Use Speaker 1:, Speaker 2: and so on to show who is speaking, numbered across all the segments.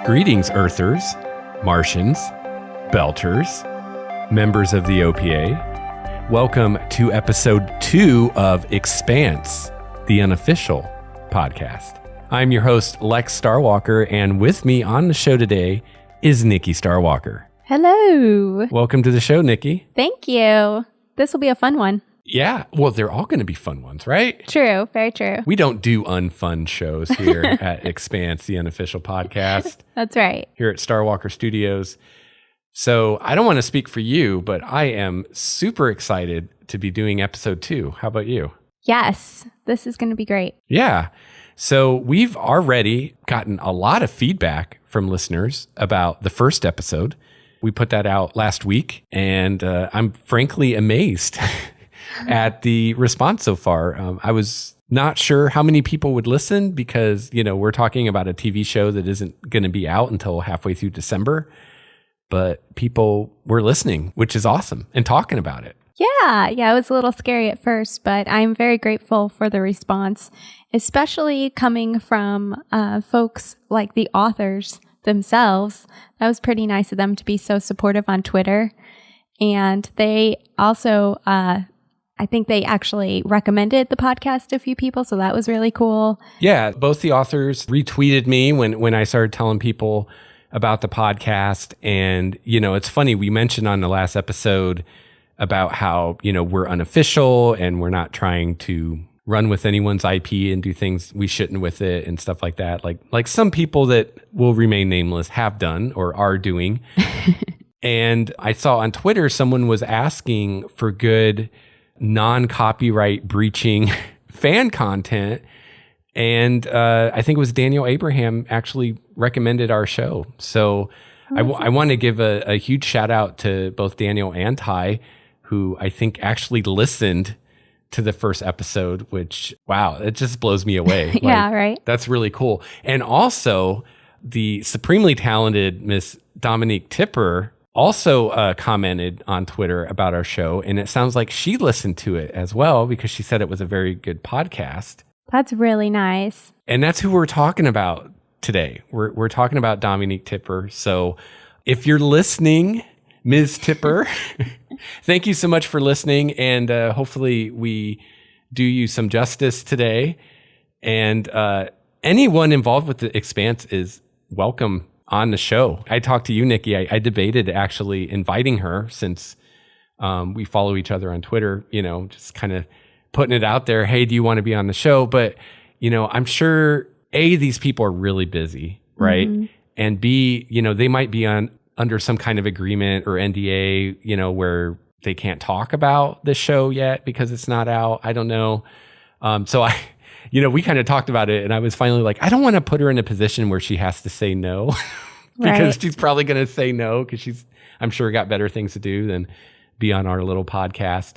Speaker 1: Greetings, Earthers, Martians, Belters, members of the OPA. Welcome to episode 2 of Expanse, the Unofficial podcast. I'm your host, Lex Starwalker, and with me on the show today is Nikki Starwalker.
Speaker 2: Hello.
Speaker 1: Welcome to the show, Nikki.
Speaker 2: Thank you. This will be a fun one.
Speaker 1: Yeah, well, they're all going to be fun ones, right?
Speaker 2: True, very true.
Speaker 1: We don't do unfun shows here at Expanse, the Unofficial podcast.
Speaker 2: That's right.
Speaker 1: Here at Starwalker Studios. So I don't want to speak for you, but I am super excited to be doing episode 2. How about you?
Speaker 2: Yes, this is going to be great.
Speaker 1: Yeah. So we've already gotten a lot of feedback from listeners about the first episode. We put that out last week, and I'm frankly amazed at the response so far. I was not sure how many people would listen because, you know, we're talking about a TV show that isn't going to be out until halfway through December. But people were listening, which is awesome, and talking about it.
Speaker 2: Yeah, it was a little scary at first, but I'm very grateful for the response, especially coming from folks like the authors themselves. That was pretty nice of them to be so supportive on Twitter. And they also, I think they actually recommended the podcast to a few people, so that was really cool.
Speaker 1: Yeah, both the authors retweeted me when I started telling people about the podcast. And, you know, it's funny, we mentioned on the last episode about how, you know, we're unofficial and we're not trying to run with anyone's IP and do things we shouldn't with it and stuff like that. Like some people that will remain nameless have done or are doing. And I saw on Twitter, someone was asking for good non-copyright breaching fan content. And I think it was Daniel Abraham actually recommended our show. So I want to give a huge shout out to both Daniel and Ty, who I think actually listened to the first episode, which, wow, it just blows me away.
Speaker 2: Yeah, right.
Speaker 1: That's really cool. And also the supremely talented Miss Dominique Tipper also commented on Twitter about our show. And it sounds like she listened to it as well because she said it was a very good podcast.
Speaker 2: That's really nice.
Speaker 1: And that's who we're talking about today. We're talking about Dominique Tipper. So if you're listening, Ms. Tipper, thank you so much for listening. And hopefully we do you some justice today. And anyone involved with the Expanse is welcome on the show. I talked to you, Nikki. I debated actually inviting her since we follow each other on Twitter, you know, just kind of putting it out there. Hey, do you want to be on the show? But, you know, I'm sure A, these people are really busy, right? Mm-hmm. And B, you know, they might be under some kind of agreement or NDA, you know, where they can't talk about the show yet because it's not out. I don't know. So you know, we kind of talked about it and I was finally like, I don't want to put her in a position where she has to say no because she's probably going to say no because she's, I'm sure, got better things to do than be on our little podcast.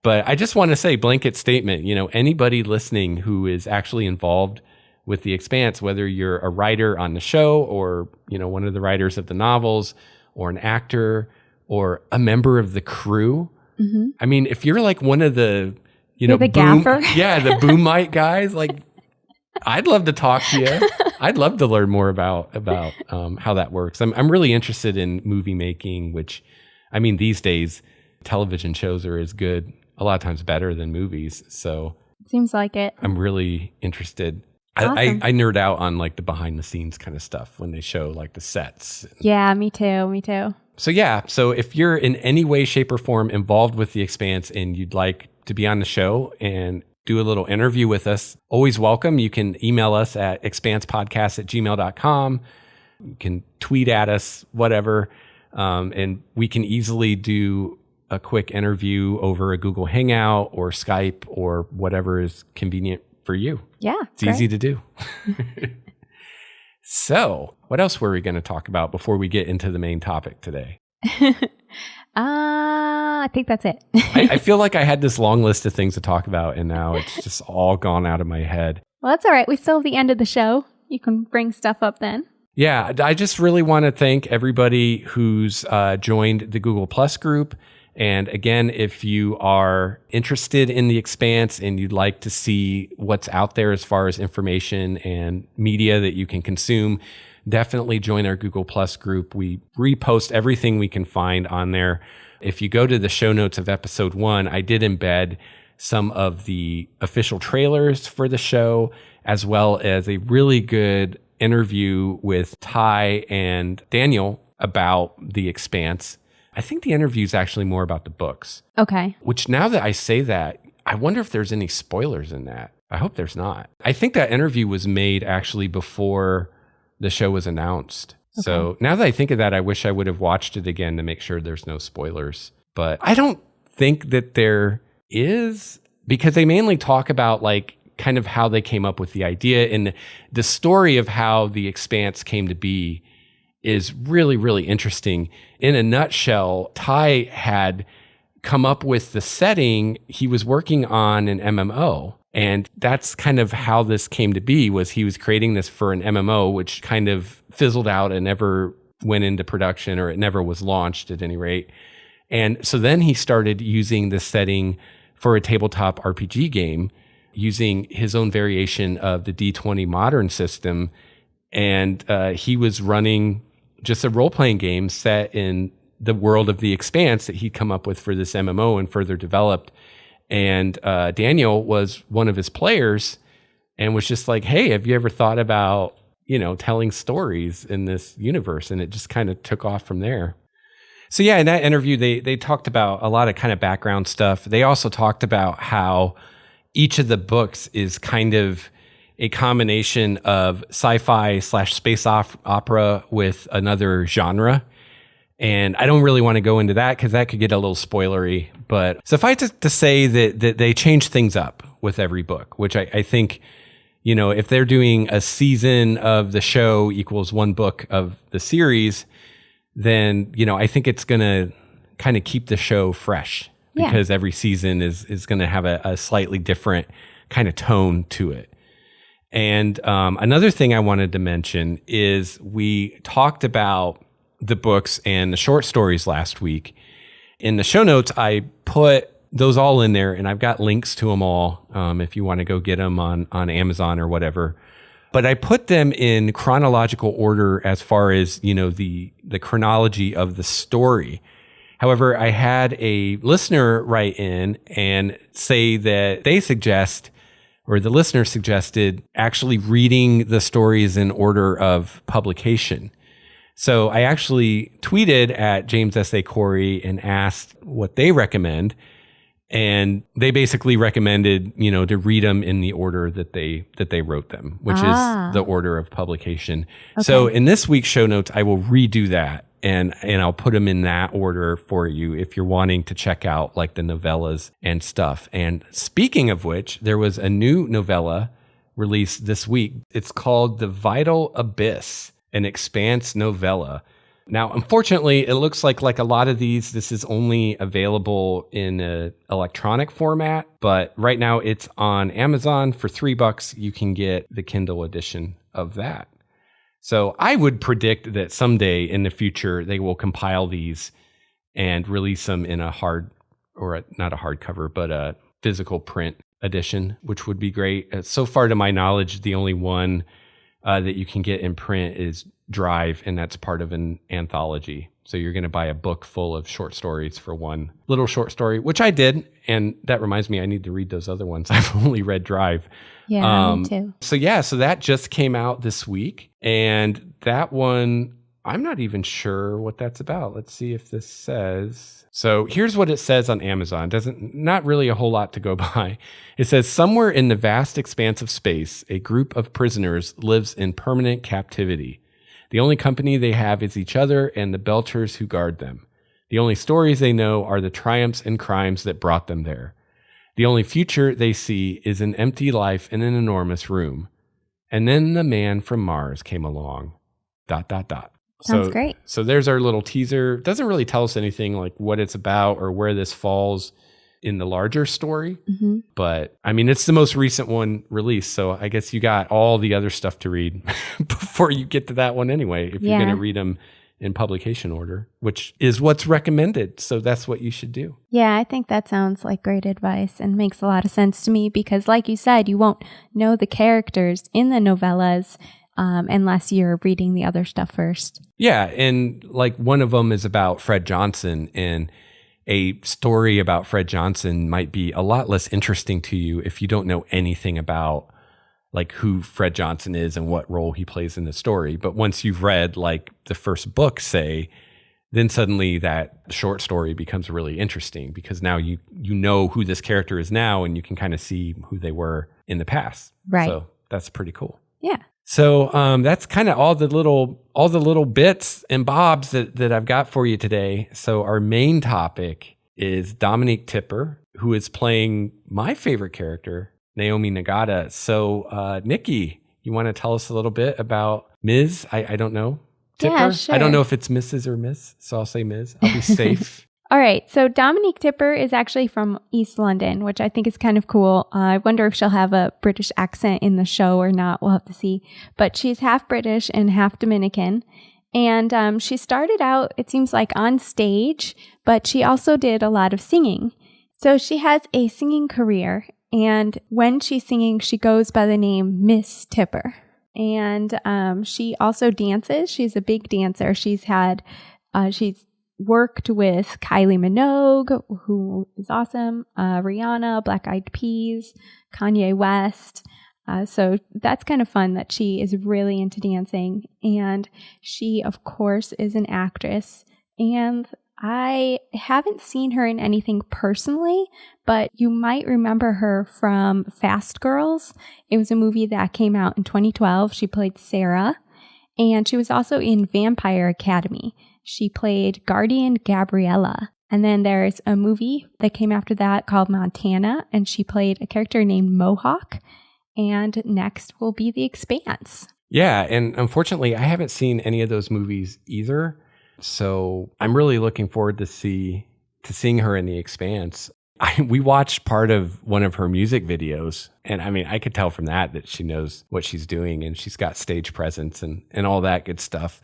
Speaker 1: But I just want to say, blanket statement, you know, anybody listening who is actually involved with the Expanse, whether you're a writer on the show or, you know, one of the writers of the novels or an actor or a member of the crew. Mm-hmm. I mean, if you're like one of the, you know,
Speaker 2: the gaffer.
Speaker 1: Yeah, the boom mic guys, like, I'd love to talk to you. I'd love to learn more about how that works. I'm really interested in movie making, which, I mean, these days, television shows are as good, a lot of times better than movies. So
Speaker 2: seems like it.
Speaker 1: I'm really interested.
Speaker 2: Awesome.
Speaker 1: I nerd out on like the behind the scenes kind of stuff when they show like the sets.
Speaker 2: Yeah, me too.
Speaker 1: So yeah, so if you're in any way, shape, or form involved with the Expanse and you'd like to be on the show and do a little interview with us, always welcome. You can email us at expansepodcast@gmail.com. You can tweet at us, whatever. And we can easily do a quick interview over a Google Hangout or Skype or whatever is convenient for you.
Speaker 2: Yeah.
Speaker 1: It's easy to do. So what else were we going to talk about before we get into the main topic today?
Speaker 2: I think that's it.
Speaker 1: I feel like I had this long list of things to talk about, and now it's just all gone out of my head.
Speaker 2: Well, that's all right. We still have the end of the show. You can bring stuff up then.
Speaker 1: Yeah, I just really want to thank everybody who's joined the Google Plus group. And again, if you are interested in the Expanse and you'd like to see what's out there as far as information and media that you can consume, definitely join our Google Plus group. We repost everything we can find on there. If you go to the show notes of episode 1, I did embed some of the official trailers for the show, as well as a really good interview with Ty and Daniel about The Expanse. I think the interview is actually more about the books.
Speaker 2: Okay.
Speaker 1: Which, now that I say that, I wonder if there's any spoilers in that. I hope there's not. I think that interview was made actually before the show was announced. Okay. So now that I think of that, I wish I would have watched it again to make sure there's no spoilers. But I don't think that there is, because they mainly talk about like kind of how they came up with the idea, and the story of how The Expanse came to be is really, really interesting. In a nutshell, Ty had come up with the setting. He was working on an MMO, and that's kind of how this came to be, was he was creating this for an MMO, which kind of fizzled out and never went into production, or it never was launched at any rate. And so then he started using this setting for a tabletop RPG game, using his own variation of the D20 modern system. And he was running just a role-playing game set in the world of The Expanse that he'd come up with for this MMO and further developed. And Daniel was one of his players and was just like, hey, have you ever thought about, telling stories in this universe? And it just kind of took off from there. So yeah, in that interview, they talked about a lot of kind of background stuff. They also talked about how each of the books is kind of a combination of sci-fi / space opera with another genre. And I don't really want to go into that because that could get a little spoilery. But suffice it to say that they change things up with every book, which I think, if they're doing a season of the show equals one book of the series, then, I think it's going to kind of keep the show fresh. Yeah. Because every season is going to have a slightly different kind of tone to it. And another thing I wanted to mention is we talked about the books and the short stories last week. In the show notes, I put those all in there, and I've got links to them all if you want to go get them on Amazon or whatever. But I put them in chronological order as far as, the chronology of the story. However, I had a listener write in and say that they suggest, or the listener suggested, actually reading the stories in order of publication. So I actually tweeted at James S.A. Corey and asked what they recommend. And they basically recommended, to read them in the order that they wrote them, which is the order of publication. Okay. So in this week's show notes, I will redo that. And I'll put them in that order for you if you're wanting to check out like the novellas and stuff. And speaking of which, there was a new novella released this week. It's called The Vital Abyss, an Expanse novella. Now, unfortunately, it looks like a lot of these, this is only available in an electronic format. But right now it's on Amazon for $3. You can get the Kindle edition of that. So I would predict that someday in the future, they will compile these and release them in a not a hardcover, but a physical print edition, which would be great. So far, to my knowledge, the only one that you can get in print is Drive, and that's part of an anthology. So you're going to buy a book full of short stories for one little short story, which I did. And that reminds me, I need to read those other ones. I've only read Drive.
Speaker 2: Yeah, me too.
Speaker 1: So that just came out this week. And that one, I'm not even sure what that's about. Let's see if this says. So here's what it says on Amazon. Not really a whole lot to go by. It says, somewhere in the vast expanse of space, a group of prisoners lives in permanent captivity. The only company they have is each other and the belters who guard them. The only stories they know are the triumphs and crimes that brought them there. The only future they see is an empty life in an enormous room. And then the man from Mars came along. ...
Speaker 2: Sounds great.
Speaker 1: So there's our little teaser. Doesn't really tell us anything like what it's about or where this falls in the larger story. Mm-hmm. But I mean, it's the most recent one released. So I guess you got all the other stuff to read before you get to that one anyway, if you're going to read them in publication order, which is what's recommended. So that's what you should do.
Speaker 2: Yeah, I think that sounds like great advice and makes a lot of sense to me because like you said, you won't know the characters in the novellas unless you're reading the other stuff first.
Speaker 1: Yeah, and like one of them is about Fred Johnson, and a story about Fred Johnson might be a lot less interesting to you if you don't know anything about like who Fred Johnson is and what role he plays in the story. But once you've read like the first book, say, then suddenly that short story becomes really interesting because now you know who this character is now and you can kind of see who they were in the past.
Speaker 2: Right.
Speaker 1: So that's pretty cool.
Speaker 2: Yeah.
Speaker 1: So that's kind of all the little bits and bobs that I've got for you today. So our main topic is Dominique Tipper, who is playing my favorite character, Naomi Nagata. So Nikki, you want to tell us a little bit about Ms. I don't know. Tipper?
Speaker 2: Yeah, sure.
Speaker 1: I don't know if it's Mrs. or Miss, so I'll say Ms. I'll be safe.
Speaker 2: All right. So Dominique Tipper is actually from East London, which I think is kind of cool. I wonder if she'll have a British accent in the show or not. We'll have to see. But she's half British and half Dominican. And she started out, it seems like, on stage, but she also did a lot of singing. So she has a singing career. And when she's singing, she goes by the name Miss Tipper. And she also dances. She's a big dancer. She's worked with Kylie Minogue, who is awesome, Rihanna, Black Eyed Peas, Kanye West. So that's kind of fun that she is really into dancing. And she, of course, is an actress. And I haven't seen her in anything personally, but you might remember her from Fast Girls. It was a movie that came out in 2012. She played Sarah. And she was also in Vampire Academy. She played Guardian Gabriella. And then there's a movie that came after that called Montana, and she played a character named Mohawk. And next will be The Expanse. Yeah,
Speaker 1: and unfortunately, I haven't seen any of those movies either. So I'm really looking forward to seeing her in The Expanse. We watched part of one of her music videos, and I mean, I could tell from that she knows what she's doing, and she's got stage presence and all that good stuff.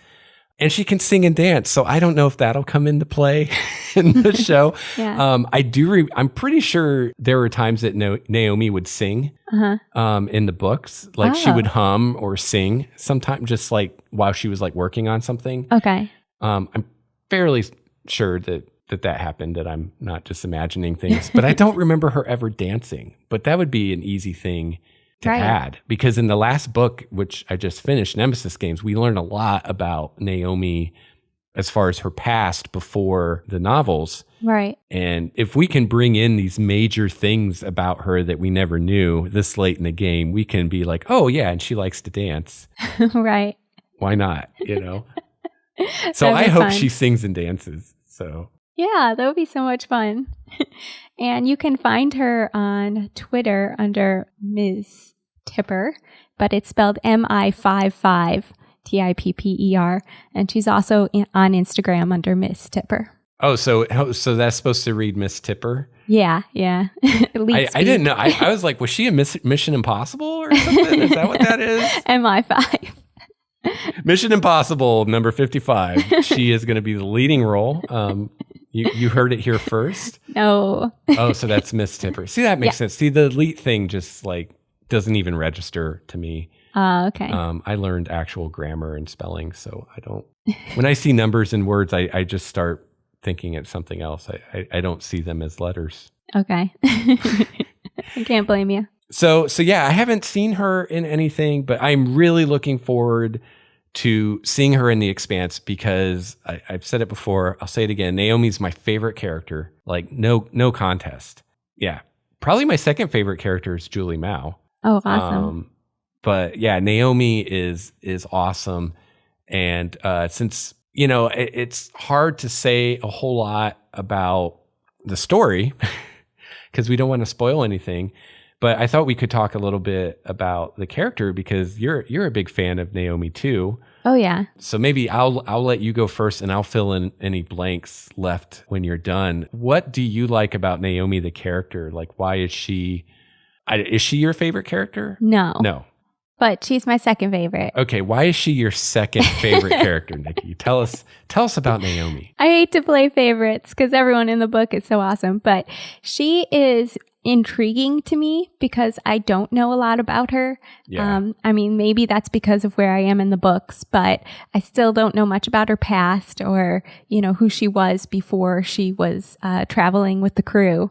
Speaker 1: And she can sing and dance, so I don't know if that'll come into play in the show.
Speaker 2: Yeah.
Speaker 1: I'm pretty sure there were times that Naomi would sing in the books. Like she would hum or sing sometimes, just like while she was like working on something.
Speaker 2: Okay.
Speaker 1: I'm fairly sure that happened, that I'm not just imagining things. But I don't remember her ever dancing. But that would be an easy thing to add, because in the last book, which I just finished, Nemesis Games, we learned a lot about Naomi as far as her past before the novels.
Speaker 2: Right.
Speaker 1: And if we can bring in these major things about her that we never knew this late in the game, we can be like, oh yeah, and she likes to dance.
Speaker 2: Right.
Speaker 1: Why not? You know? So I hope she sings and dances. So
Speaker 2: yeah, that would be so much fun. And you can find her on Twitter under Ms. Tipper, but it's spelled MI55 TIPPER. And she's also on Instagram under Miss Tipper.
Speaker 1: Oh, so that's supposed to read Miss Tipper?
Speaker 2: Yeah. I
Speaker 1: didn't know. I was like, was she a Mission Impossible or something? Is that what that is?
Speaker 2: MI5.
Speaker 1: Mission Impossible number 55. She is going to be the leading role. You heard it here first.
Speaker 2: No.
Speaker 1: Oh, so that's Miss Tipper. See, that makes sense. See, the elite thing just like doesn't even register to me.
Speaker 2: Okay.
Speaker 1: I learned actual grammar and spelling, so I don't. When I see numbers and words, I just start thinking it's something else. I don't see them as letters.
Speaker 2: Okay. I can't blame you.
Speaker 1: So yeah, I haven't seen her in anything, but I'm really looking forward to seeing her in The Expanse, because I've said it before, I'll say it again. Naomi's my favorite character, like no contest. Yeah, probably my second favorite character is Julie Mao.
Speaker 2: Oh, awesome.
Speaker 1: But yeah, Naomi is awesome, and since it's hard to say a whole lot about the story because we don't want to spoil anything. But I thought we could talk a little bit about the character, because you're a big fan of Naomi too.
Speaker 2: Oh yeah.
Speaker 1: So maybe I'll let you go first, and I'll fill in any blanks left when you're done. What do you like about Naomi the character? Like, why is she your favorite character?
Speaker 2: No. But she's my second favorite.
Speaker 1: Okay, why is she your second favorite character, Nikki? Tell us about Naomi.
Speaker 2: I hate to play favorites because everyone in the book is so awesome, but she is intriguing to me because I don't know a lot about her.
Speaker 1: Yeah.
Speaker 2: I mean, maybe that's because of where I am in the books, but I still don't know much about her past or, who she was before she was traveling with the crew.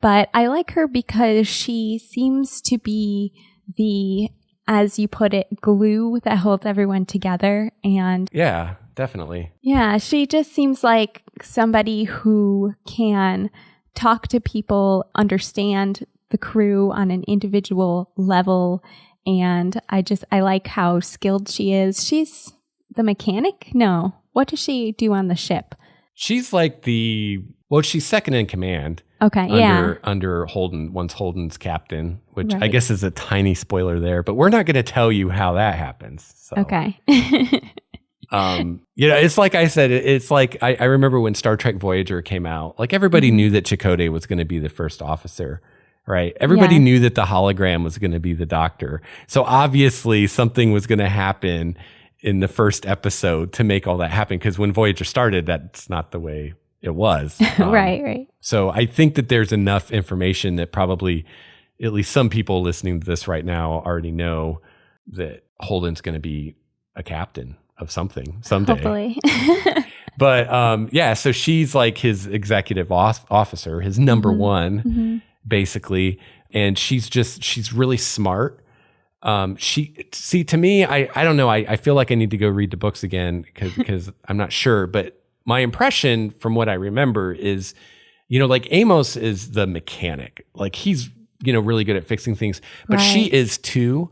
Speaker 2: But I like her because she seems to be the, as you put it, glue that holds everyone together. And
Speaker 1: yeah, definitely.
Speaker 2: Yeah, she just seems like somebody who can talk to people, understand the crew on an individual level. And I like how skilled she is. She's the mechanic? No. What does she do on the ship?
Speaker 1: She's like she's second in command.
Speaker 2: Okay,
Speaker 1: Under Holden, once Holden's captain, which I
Speaker 2: Right.
Speaker 1: guess is a tiny spoiler there, but we're not going to tell you how that happens. So.
Speaker 2: Okay.
Speaker 1: It's like I said, it's like I remember when Star Trek Voyager came out, like everybody knew that Chakotay was going to be the first officer, right? Everybody
Speaker 2: Yeah.
Speaker 1: knew that the hologram was going to be the doctor. So obviously something was going to happen in the first episode to make all that happen. Because when Voyager started, that's not the way it was.
Speaker 2: Right.
Speaker 1: So I think that there's enough information that probably at least some people listening to this right now already know that Holden's going to be a captain of something someday.
Speaker 2: Hopefully.
Speaker 1: But so she's like his executive officer, his number one, basically. And she's really smart. To me, I don't know. I feel like I need to go read the books again because I'm not sure. But my impression from what I remember is, like Amos is the mechanic. Like he's, really good at fixing things, but she is too.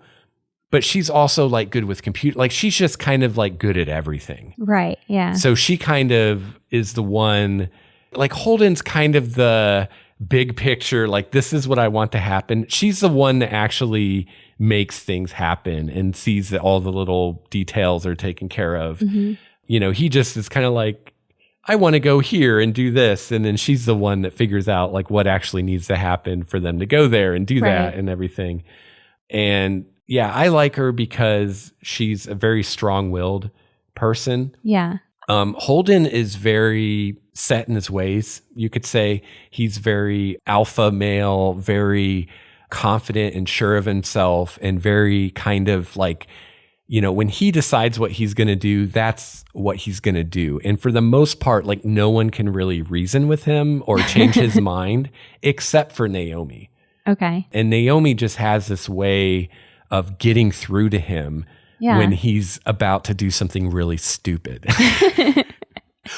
Speaker 1: But she's also like good with computer. Like she's just kind of like good at everything.
Speaker 2: Right. Yeah.
Speaker 1: So she kind of is the one, like Holden's kind of the big picture. Like this is what I want to happen. She's the one that actually makes things happen and sees that all the little details are taken care of. He just is kind of like, I want to go here and do this. And then she's the one that figures out like what actually needs to happen for them to go there and do that and everything. And yeah, I like her because she's a very strong-willed person.
Speaker 2: Yeah.
Speaker 1: Holden is very set in his ways. You could say he's very alpha male, very confident and sure of himself, and very kind of like, when he decides what he's going to do, that's what he's going to do. And for the most part, like no one can really reason with him or change his mind except for Naomi.
Speaker 2: Okay.
Speaker 1: And Naomi just has this way of getting through to him when he's about to do something really stupid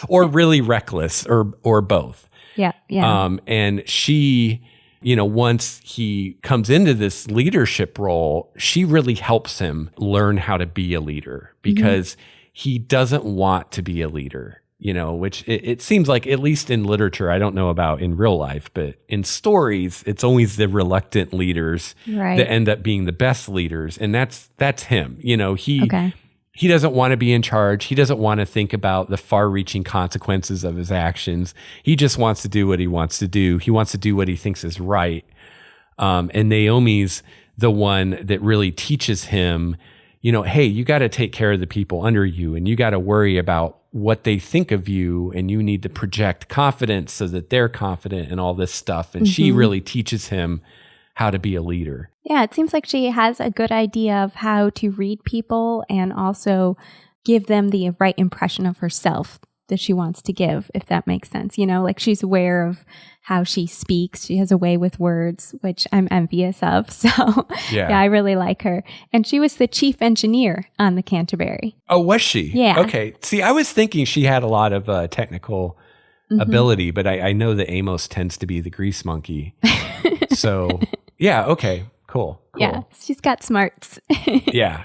Speaker 1: or really reckless or both.
Speaker 2: Yeah. Yeah.
Speaker 1: And she, once he comes into this leadership role, she really helps him learn how to be a leader because he doesn't want to be a leader. Which it seems like, at least in literature, I don't know about in real life, but in stories, it's always the reluctant leaders that end up being the best leaders. And that's him. He doesn't want to be in charge. He doesn't want to think about the far-reaching consequences of his actions. He just wants to do what he wants to do. He wants to do what he thinks is right. And Naomi's the one that really teaches him, hey, you got to take care of the people under you, and you got to worry about what they think of you, and you need to project confidence so that they're confident and all this stuff. And she really teaches him how to be a leader.
Speaker 2: Yeah, it seems like she has a good idea of how to read people and also give them the right impression of herself that she wants to give, if that makes sense. Like she's aware of how she speaks. She has a way with words, which I'm envious of. So yeah, I really like her. And she was the chief engineer on the Canterbury.
Speaker 1: Oh, was she?
Speaker 2: Yeah.
Speaker 1: Okay. See, I was thinking she had a lot of technical ability, but I know that Amos tends to be the grease monkey. So yeah. Okay. Cool.
Speaker 2: Yeah. She's got smarts.
Speaker 1: Yeah.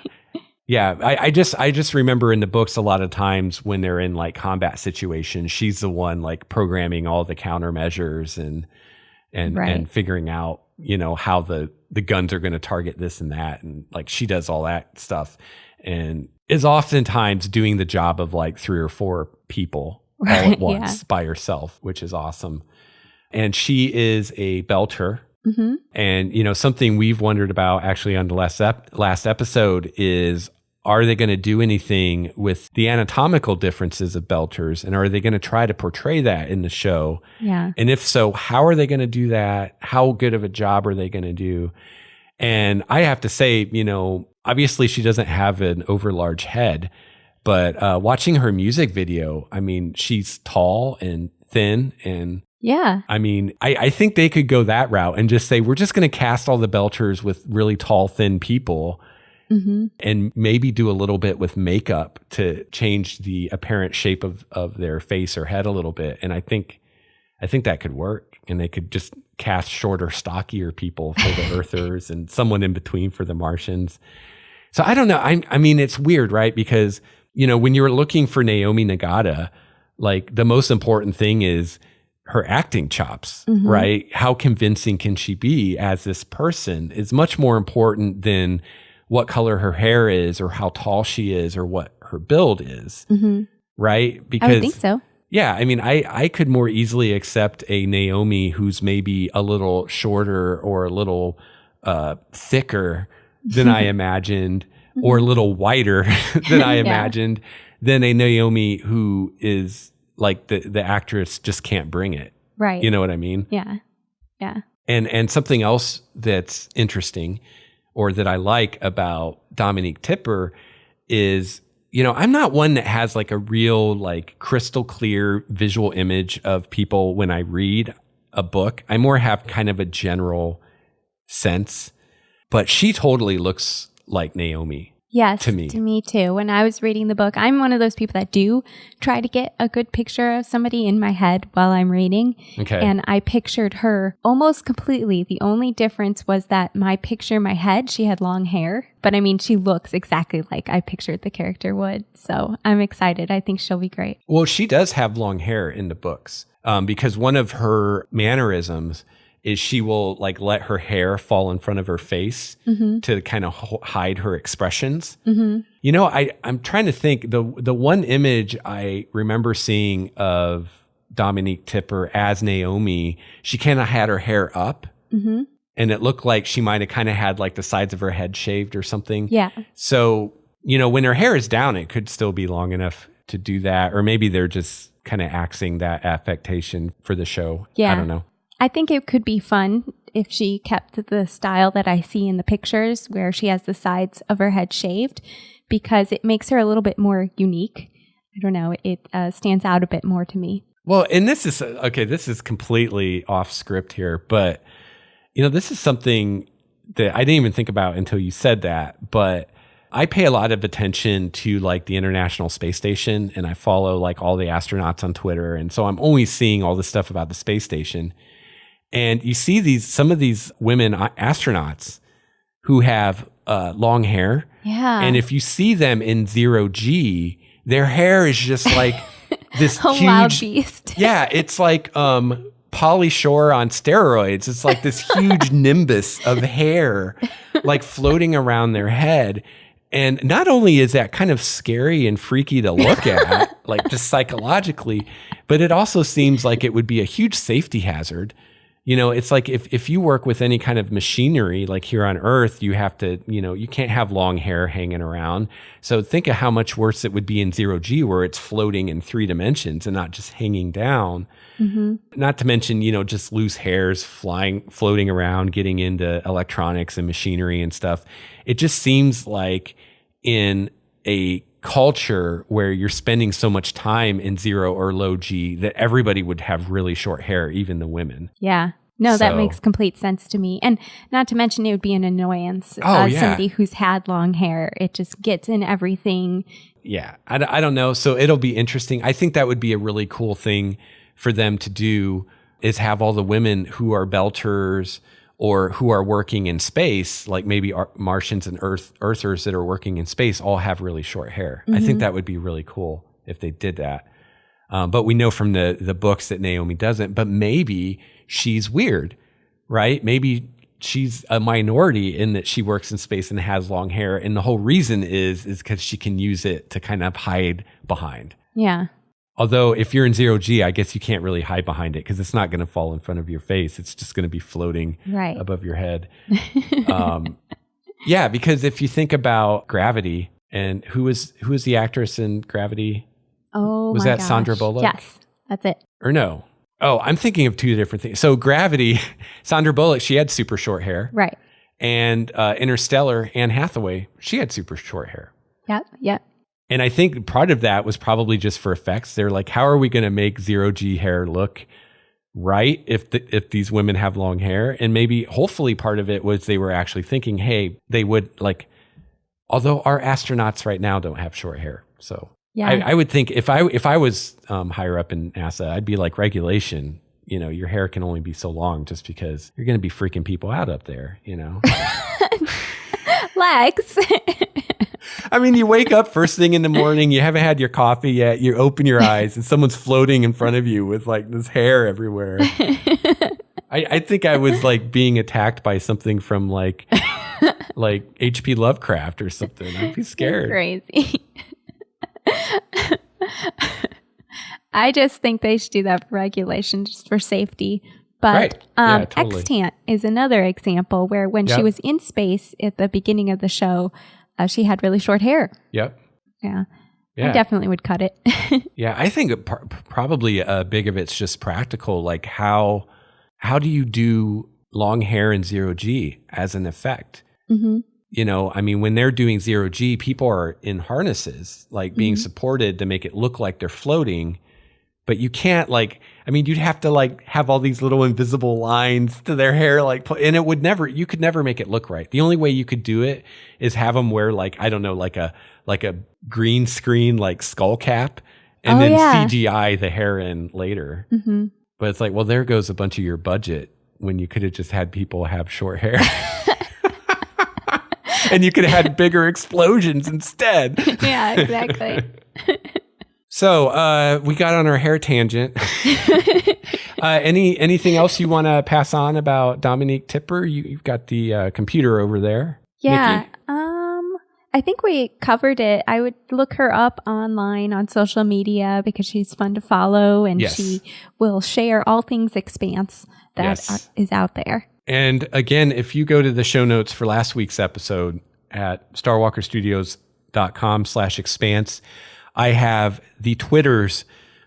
Speaker 1: Yeah, I just remember in the books a lot of times when they're in like combat situations, she's the one like programming all the countermeasures and figuring out, how the guns are going to target this and that. And like she does all that stuff and is oftentimes doing the job of like 3 or 4 people all at once by herself, which is awesome. And she is a belter. And, something we've wondered about actually on the last episode is, are they going to do anything with the anatomical differences of belters? And are they going to try to portray that in the show?
Speaker 2: Yeah.
Speaker 1: And if so, how are they going to do that? How good of a job are they going to do? And I have to say, obviously she doesn't have an overlarge head, but watching her music video, I mean, she's tall and thin. And
Speaker 2: yeah,
Speaker 1: I mean, I think they could go that route and just say, we're just going to cast all the belters with really tall, thin people. And maybe do a little bit with makeup to change the apparent shape of their face or head a little bit. And I think that could work. And they could just cast shorter, stockier people for the Earthers and someone in between for the Martians. So I don't know. I mean, it's weird, right? Because, when you're looking for Naomi Nagata, like the most important thing is her acting chops, right? How convincing can she be as this person is much more important than what color her hair is or how tall she is or what her build is, right? Because
Speaker 2: I would think so.
Speaker 1: Yeah, I mean, I could more easily accept a Naomi who's maybe a little shorter or a little thicker than I imagined or a little whiter than I imagined than a Naomi who is like the actress just can't bring it.
Speaker 2: Right.
Speaker 1: You know what I mean?
Speaker 2: Yeah. Yeah.
Speaker 1: And something else that's interesting or that I like about Dominique Tipper is, I'm not one that has like a real like crystal clear visual image of people when I read a book. I more have kind of a general sense, but she totally looks like Naomi.
Speaker 2: Yes,
Speaker 1: to me
Speaker 2: too. When I was reading the book, I'm one of those people that do try to get a good picture of somebody in my head while I'm reading.
Speaker 1: Okay.
Speaker 2: And I pictured her almost completely. The only difference was that my picture in my head, she had long hair. But I mean, she looks exactly like I pictured the character would. So I'm excited. I think she'll be great.
Speaker 1: Well, she does have long hair in the books because one of her mannerisms is she will like let her hair fall in front of her face to kind of hide her expressions. I'm trying to think. The one image I remember seeing of Dominique Tipper as Naomi, she kind of had her hair up. And it looked like she might have kind of had like the sides of her head shaved or something.
Speaker 2: Yeah.
Speaker 1: So, when her hair is down, it could still be long enough to do that. Or maybe they're just kind of axing that affectation for the show.
Speaker 2: Yeah.
Speaker 1: I don't know.
Speaker 2: I think it could be fun if she kept the style that I see in the pictures where she has the sides of her head shaved because it makes her a little bit more unique. I don't know. It stands out a bit more to me.
Speaker 1: Well, and this is completely off script here, but this is something that I didn't even think about until you said that, but I pay a lot of attention to like the International Space Station and I follow like all the astronauts on Twitter. And so I'm always seeing all this stuff about the space station. And you see some of these women astronauts who have long hair.
Speaker 2: Yeah.
Speaker 1: And if you see them in 0G, their hair is just like this
Speaker 2: a
Speaker 1: huge
Speaker 2: wild beast.
Speaker 1: Yeah, it's like Pauly Shore on steroids. It's like this huge nimbus of hair like floating around their head. And not only is that kind of scary and freaky to look at, like just psychologically, but it also seems like it would be a huge safety hazard. It's like if you work with any kind of machinery, like here on Earth, you have to, you can't have long hair hanging around. So think of how much worse it would be in 0G where it's floating in 3 dimensions and not just hanging down. Not to mention, just loose hairs floating around, getting into electronics and machinery and stuff. It just seems like in a culture where you're spending so much time in 0 or low G that everybody would have really short hair, even the women.
Speaker 2: Yeah. No, that makes complete sense to me. And not to mention it would be an annoyance. Somebody who's had long hair, it just gets in everything.
Speaker 1: Yeah. I don't know. So it'll be interesting. I think that would be a really cool thing for them to do is have all the women who are belters or who are working in space, like maybe Martians and Earthers that are working in space, all have really short hair. I think that would be really cool if they did that. But we know from the books that Naomi doesn't. But maybe she's weird, right? Maybe she's a minority in that she works in space and has long hair. And the whole reason is because she can use it to kind of hide behind.
Speaker 2: Yeah.
Speaker 1: Although if you're in 0G, I guess you can't really hide behind it because it's not going to fall in front of your face. It's just going to be floating above your head. Yeah, because if you think about gravity And who was the actress in Gravity?
Speaker 2: Oh,
Speaker 1: was
Speaker 2: my
Speaker 1: that
Speaker 2: gosh.
Speaker 1: Sandra Bullock?
Speaker 2: Yes, that's it.
Speaker 1: Or no? Oh, I'm thinking of two different things. So Gravity, Sandra Bullock, she had super short hair.
Speaker 2: Right.
Speaker 1: And Interstellar, Anne Hathaway, she had super short hair.
Speaker 2: Yep.
Speaker 1: And I think part of that was probably just for effects. They're like, how are we going to make zero G hair look right if these women have long hair? And maybe, hopefully, part of it was they were actually thinking, hey, they would like, although our astronauts right now don't have short hair. So
Speaker 2: Yeah.
Speaker 1: I would think if I was higher up in NASA, I'd be like, regulation, your hair can only be so long just because you're going to be freaking people out up there,
Speaker 2: Lex.
Speaker 1: I mean, you wake up first thing in the morning, you haven't had your coffee yet, you open your eyes and someone's floating in front of you with like this hair everywhere. I think I was like being attacked by something from like H.P. Lovecraft or something. I'd be scared.
Speaker 2: Crazy. I just think they should do that for regulation, just for safety. But
Speaker 1: Right. Yeah, totally.
Speaker 2: Extant is another example where when she
Speaker 1: Yep.
Speaker 2: was in space at the beginning of the show, she had really short hair.
Speaker 1: Yep.
Speaker 2: Yeah.
Speaker 1: Yeah.
Speaker 2: I definitely would cut it.
Speaker 1: Yeah, I think probably a big of it's just practical. Like how do you do long hair in zero G as an effect?
Speaker 2: Mm-hmm.
Speaker 1: I mean, when they're doing zero G, people are in harnesses, like being supported to make it look like they're floating. But you can't you'd have to have all these little invisible lines to their hair, and you could never make it look right. The only way you could do it is have them wear like a green screen, skull cap, and then CGI the hair in later.
Speaker 2: Mm-hmm.
Speaker 1: But it's like, well, there goes a bunch of your budget when you could have just had people have short hair. And you could have had bigger explosions instead.
Speaker 2: Yeah, exactly.
Speaker 1: So we got on our hair tangent. Anything else you want to pass on about Dominique Tipper? You've got the computer over there.
Speaker 2: Yeah.
Speaker 1: Nikki?
Speaker 2: I think we covered it. I would look her up online on social media because she's fun to follow, and
Speaker 1: Yes.
Speaker 2: she will share all things Expanse that is out there.
Speaker 1: And again, if you go to the show notes for last week's episode at starwalkerstudios.com/expanse, I have the Twitters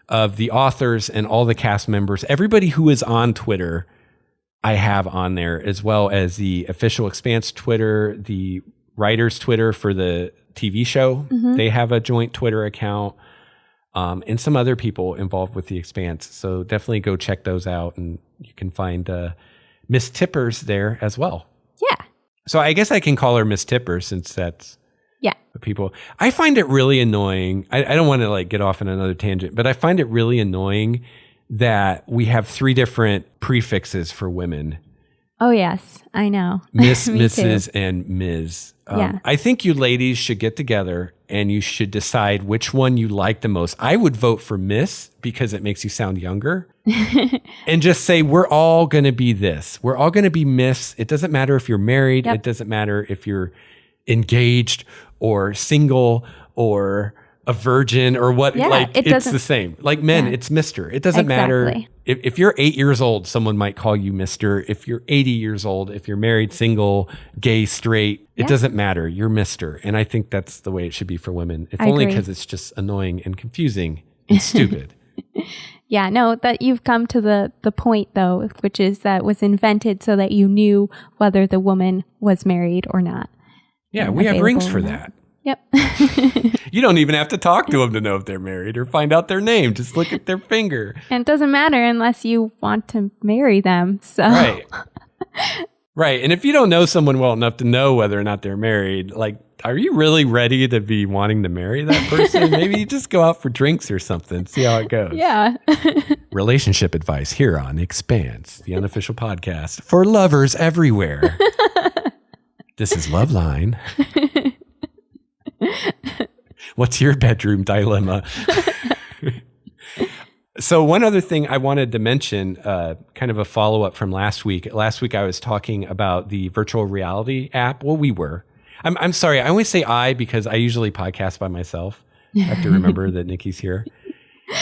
Speaker 1: of the authors and all the cast members. Everybody who is on Twitter, I have on there, as well as the official Expanse Twitter, the writers' Twitter for the TV show.
Speaker 2: Mm-hmm.
Speaker 1: They have a joint Twitter account, and some other people involved with the Expanse. So definitely go check those out, and you can find Miss Tippers there as well.
Speaker 2: Yeah.
Speaker 1: So I guess I can call her Miss Tipper since that's
Speaker 2: Yeah.
Speaker 1: the people. I find it really annoying. I don't want to get off on another tangent, but I find it really annoying that we have 3 different prefixes for women.
Speaker 2: Oh, yes. I know.
Speaker 1: Miss,
Speaker 2: Me
Speaker 1: Mrs.,
Speaker 2: too.
Speaker 1: and Ms.
Speaker 2: Yeah.
Speaker 1: I think you ladies should get together and you should decide which one you like the most. I would vote for Miss because it makes you sound younger. And just say, we're all going to be this. We're all going to be Miss. It doesn't matter if you're married.
Speaker 2: Yep.
Speaker 1: It doesn't matter if you're engaged or single or a virgin or what.
Speaker 2: Yeah, it
Speaker 1: it's
Speaker 2: doesn't-
Speaker 1: the same. Like men,
Speaker 2: Yeah.
Speaker 1: it's Mr. It doesn't matter.
Speaker 2: Exactly.
Speaker 1: If you're 8 years old, someone might call you Mr. If you're 80 years old, if you're married, single, gay, straight, it
Speaker 2: Yeah.
Speaker 1: doesn't matter. You're Mr. And I think that's the way it should be for women. If
Speaker 2: I
Speaker 1: only
Speaker 2: agree.
Speaker 1: because it's just annoying and confusing and stupid.
Speaker 2: Yeah, no, that you've come to the point, though, which is that it was invented so that you knew whether the woman was married or not.
Speaker 1: Yeah,
Speaker 2: And
Speaker 1: we have rings
Speaker 2: available
Speaker 1: for
Speaker 2: or not.
Speaker 1: that.
Speaker 2: Yep.
Speaker 1: You don't even have to talk to them to know if they're married or find out their name. Just look at their finger.
Speaker 2: And it doesn't matter unless you want to marry them. So
Speaker 1: Right. Right. And if you don't know someone well enough to know whether or not they're married, are you really ready to be wanting to marry that person? Maybe you just go out for drinks or something, see how it goes.
Speaker 2: yeah.
Speaker 1: Relationship advice here on Expanse, the unofficial podcast for lovers everywhere. This is Loveline. What's your bedroom dilemma? So one other thing I wanted to mention, kind of a follow-up from last week. Last week I was talking about the virtual reality app. Well, we were. I'm sorry. I always say I because I usually podcast by myself. I have to remember that Nikki's here.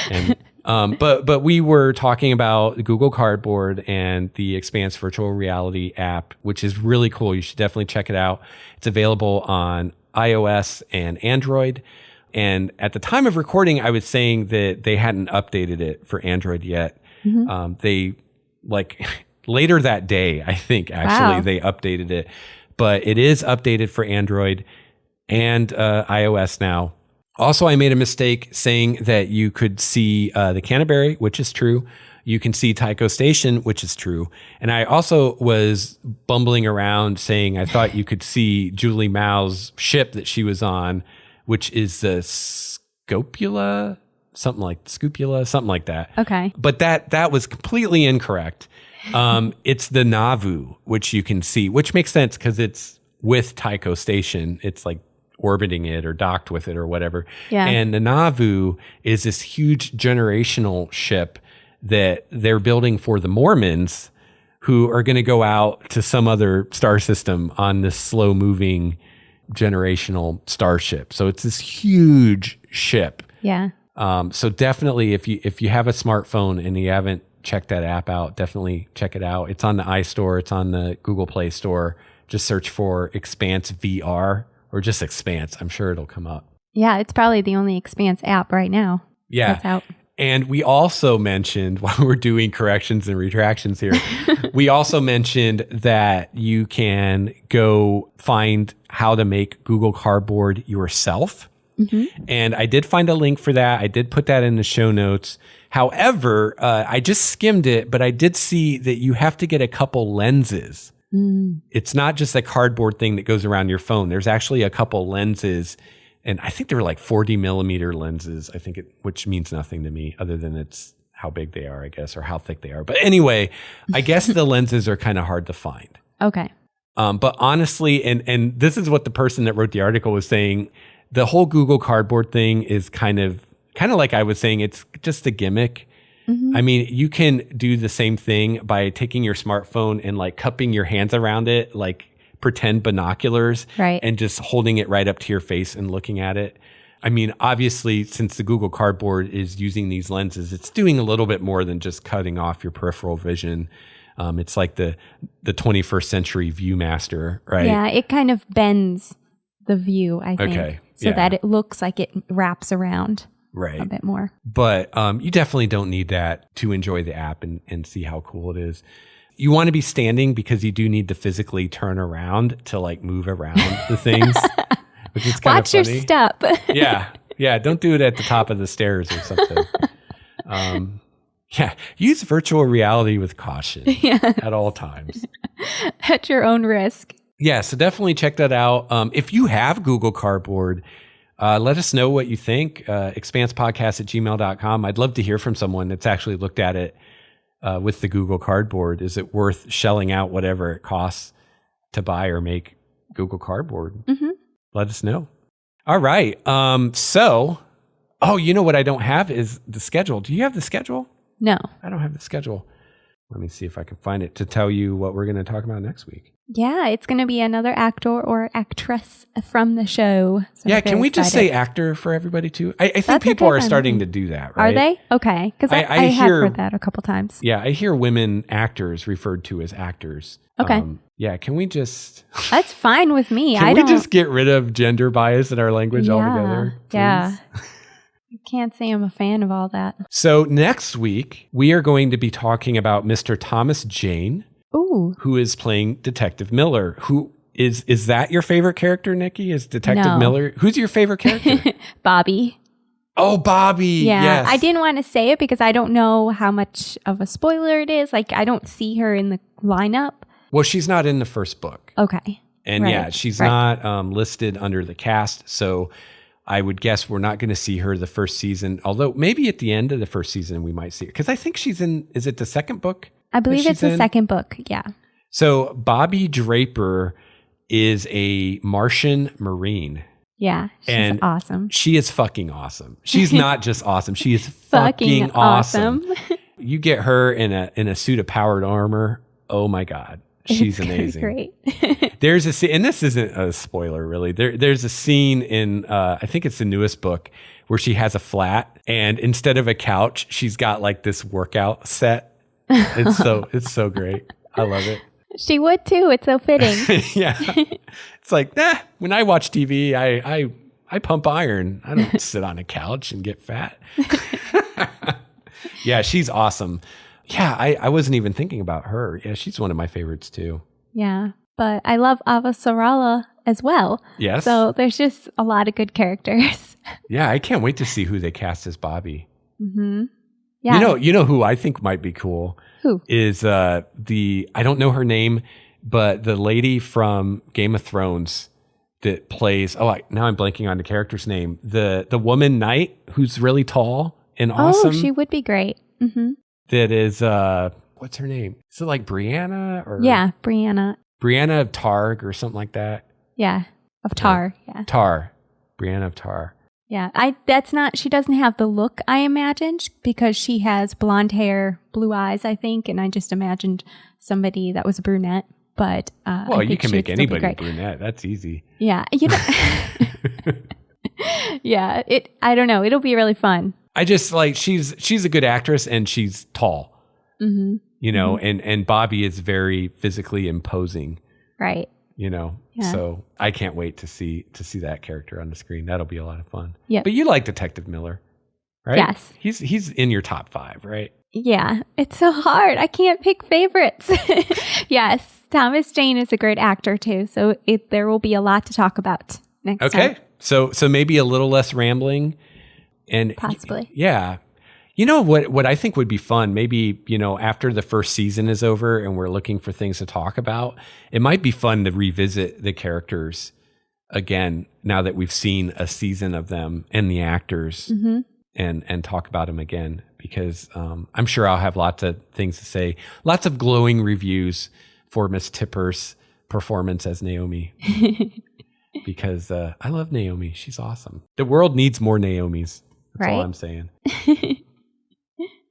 Speaker 1: And but we were talking about Google Cardboard and the Expanse virtual reality app, which is really cool. You should definitely check it out. It's available on iOS and Android. And at the time of recording, I was saying that they hadn't updated it for Android yet. They later that day, I think, actually, they updated it. But it is updated for Android and iOS now. Also, I made a mistake saying that you could see the Canterbury, which is true. You can see Tycho Station, which is true. And I also was bumbling around saying I thought you could see Julie Mao's ship that she was on, which is the Scopula, something like that.
Speaker 2: Okay.
Speaker 1: But that was completely incorrect. It's the Nauvoo, which you can see, which makes sense because it's with Tycho Station. It's like orbiting it or docked with it or whatever.
Speaker 2: Yeah.
Speaker 1: And the Nauvoo is this huge generational ship that they're building for the Mormons, who are going to go out to some other star system on this slow moving generational starship. So it's this huge ship.
Speaker 2: Yeah.
Speaker 1: So definitely if you have a smartphone and you haven't checked that app out, definitely check it out. It's on the iStore. It's on the Google Play Store. Just search for Expanse VR or just Expanse. I'm sure it'll come up.
Speaker 2: Yeah, it's probably the only Expanse app right now.
Speaker 1: Yeah.
Speaker 2: That's out.
Speaker 1: And we also mentioned, while we're doing corrections and retractions here, we also mentioned that you can go find how to make Google Cardboard yourself. And I did find a link for that. I did put that in the show notes. However, I just skimmed it, but I did see that you have to get a couple lenses. It's not just a cardboard thing that goes around your phone. There's actually a couple lenses. And I think they were like 40 millimeter lenses, which means nothing to me other than it's how big they are, I guess, or how thick they are. But anyway, I guess the lenses are kind of hard to find.
Speaker 2: Okay.
Speaker 1: But honestly, and this is what the person that wrote the article was saying, the whole Google Cardboard thing is kind of like I was saying, it's just a gimmick. I mean, you can do the same thing by taking your smartphone and like cupping your hands around it, like pretend binoculars,
Speaker 2: right,
Speaker 1: and just holding it right up to your face and looking at it. I mean, obviously, since the Google Cardboard is using these lenses, it's doing a little bit more than just cutting off your peripheral vision. It's like the 21st century Viewmaster, right?
Speaker 2: Yeah, it kind of bends the view, I think, so that it looks like it wraps around a bit more.
Speaker 1: But you definitely don't need that to enjoy the app and see how cool it is. You want to be standing because you do need to physically turn around to like move around the things, which is kind of funny.
Speaker 2: Watch your step.
Speaker 1: Yeah. Don't do it at the top of the stairs or something. Use virtual reality with caution at all times.
Speaker 2: At your own risk.
Speaker 1: Yeah, so definitely check that out. If you have Google Cardboard, let us know what you think. expansepodcast@gmail.com. I'd love to hear from someone that's actually looked at it with the Google Cardboard. Is it worth shelling out whatever it costs to buy or make Google Cardboard? Let us know. All right. You know what I don't have is the schedule. Do you have the schedule?
Speaker 2: No.
Speaker 1: I don't have the schedule. Let me see if I can find it to tell you what we're going to talk about next week.
Speaker 2: Yeah, it's going to be another actor or actress from the show. So
Speaker 1: yeah, can we just say actor for everybody too? I think people are starting to do that, right?
Speaker 2: Are they? Okay, because I have heard that a couple times.
Speaker 1: Yeah, I hear women actors referred to as actors.
Speaker 2: Okay.
Speaker 1: Can we just...
Speaker 2: That's fine with me.
Speaker 1: Can we just get rid of gender bias in our language altogether? Please?
Speaker 2: Yeah. I can't say I'm a fan of all that.
Speaker 1: So next week, we are going to be talking about Mr. Thomas Jane.
Speaker 2: Ooh.
Speaker 1: Who is playing Detective Miller. Who is that your favorite character, Nikki? Is Detective Miller? Who's your favorite character?
Speaker 2: Bobby.
Speaker 1: Oh, Bobby.
Speaker 2: Yeah.
Speaker 1: Yes.
Speaker 2: I didn't want to say it because I don't know how much of a spoiler it is. Like, I don't see her in the lineup.
Speaker 1: Well, she's not in the first book.
Speaker 2: Okay.
Speaker 1: And she's not listed under the cast. So I would guess we're not going to see her the first season. Although maybe at the end of the first season, we might see her. Because I think she's in, is it the second book?
Speaker 2: I believe it's the second book. Yeah.
Speaker 1: So Bobby Draper is a Martian Marine.
Speaker 2: Yeah. She's awesome.
Speaker 1: She is fucking awesome. She's not just awesome. She is fucking awesome. You get her in a suit of powered armor. Oh my God. She's amazing.
Speaker 2: Great.
Speaker 1: There's a scene, and this isn't a spoiler really. There's a scene in, I think it's the newest book, where she has a flat and instead of a couch, she's got like this workout set. It's so great. I love it.
Speaker 2: She would too. It's so fitting.
Speaker 1: Yeah. It's like, when I watch TV, I pump iron. I don't sit on a couch and get fat. Yeah, she's awesome. Yeah, I wasn't even thinking about her. Yeah, she's one of my favorites too.
Speaker 2: Yeah, but I love Avasarala as well.
Speaker 1: Yes.
Speaker 2: So there's just a lot of good characters.
Speaker 1: Yeah, I can't wait to see who they cast as Bobby.
Speaker 2: Mm-hmm. Yeah.
Speaker 1: You know who I think might be cool?
Speaker 2: Who?
Speaker 1: Is I don't know her name, but the lady from Game of Thrones that plays, now I'm blanking on the character's name. The woman knight who's really tall and awesome.
Speaker 2: Oh, she would be great. Mm-hmm.
Speaker 1: That is, what's her name? Is it like Brianna? Or
Speaker 2: Yeah, Brianna.
Speaker 1: Brianna of Targ or something like that?
Speaker 2: Yeah, of Tar. Yeah.
Speaker 1: Tar. Brianna of Tar.
Speaker 2: Yeah, she doesn't have the look I imagined because she has blonde hair, blue eyes, I think, and I just imagined somebody that was a brunette. But
Speaker 1: well, you can make anybody brunette. That's easy.
Speaker 2: Yeah, yeah. I don't know. It'll be really fun.
Speaker 1: I just like she's a good actress and she's tall.
Speaker 2: Mm-hmm.
Speaker 1: And Bobby is very physically imposing.
Speaker 2: Right.
Speaker 1: Yeah. So I can't wait to see that character on the screen. That'll be a lot of fun.
Speaker 2: Yeah.
Speaker 1: But you like Detective Miller, right?
Speaker 2: Yes.
Speaker 1: He's in your top 5, right?
Speaker 2: Yeah. It's so hard. I can't pick favorites. Yes. Thomas Jane is a great actor too. So there will be a lot to talk about next time.
Speaker 1: Okay. So maybe a little less rambling and
Speaker 2: possibly.
Speaker 1: Yeah. You know what I think would be fun, maybe, after the first season is over and we're looking for things to talk about, it might be fun to revisit the characters again now that we've seen a season of them and the actors and talk about them again, because I'm sure I'll have lots of things to say, lots of glowing reviews for Miss Tipper's performance as Naomi. Because I love Naomi. She's awesome. The world needs more Naomis. That's all I'm saying.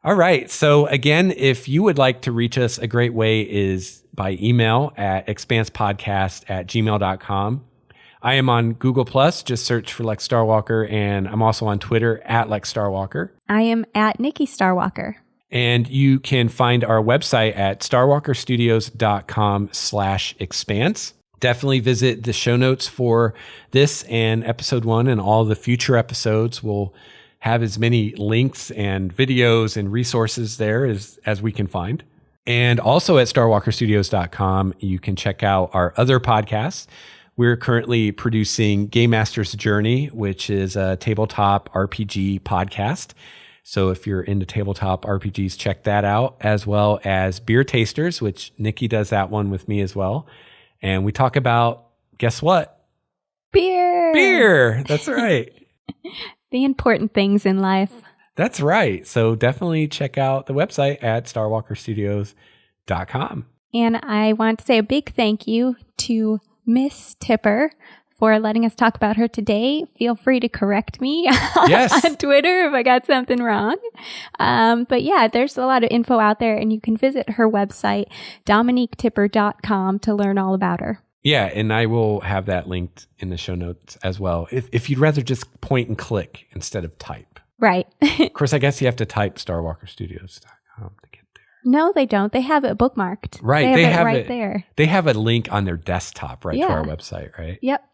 Speaker 1: All right. So again, if you would like to reach us, a great way is by email at expansepodcast@gmail.com. I am on Google+. Just search for Lex Starwalker. And I'm also on Twitter at Lex Starwalker.
Speaker 2: I am at Nikki Starwalker.
Speaker 1: And you can find our website at starwalkerstudios.com/expanse. Definitely visit the show notes for this and episode 1 and all the future episodes. We'll have as many links and videos and resources there as we can find. And also at starwalkerstudios.com, you can check out our other podcasts. We're currently producing Game Master's Journey, which is a tabletop RPG podcast. So if you're into tabletop RPGs, check that out, as well as Beer Tasters, which Nikki does that one with me as well. And we talk about, guess what? Beer. That's right.
Speaker 2: The important things in life.
Speaker 1: That's right. So definitely check out the website at starwalkerstudios.com.
Speaker 2: And I want to say a big thank you to Miss Tipper for letting us talk about her today. Feel free to correct me on Twitter if I got something wrong. But yeah, there's a lot of info out there, and you can visit her website, dominiquetipper.com, to learn all about her.
Speaker 1: Yeah, and I will have that linked in the show notes as well, if you'd rather just point and click instead of type.
Speaker 2: Right.
Speaker 1: Of course, I guess you have to type starwalkerstudios.com to get there.
Speaker 2: No, they don't. They have it bookmarked.
Speaker 1: Right.
Speaker 2: They have it right there.
Speaker 1: They have a link on their desktop to our website, right?
Speaker 2: Yep.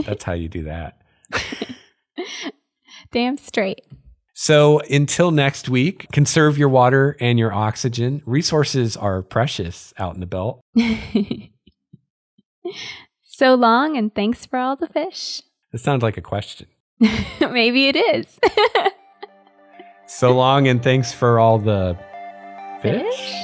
Speaker 1: That's how you do that.
Speaker 2: Damn straight.
Speaker 1: So until next week, conserve your water and your oxygen. Resources are precious out in the belt.
Speaker 2: So long, and thanks for all the fish.
Speaker 1: It sounds like a question.
Speaker 2: Maybe it is.
Speaker 1: So long, and thanks for all the fish?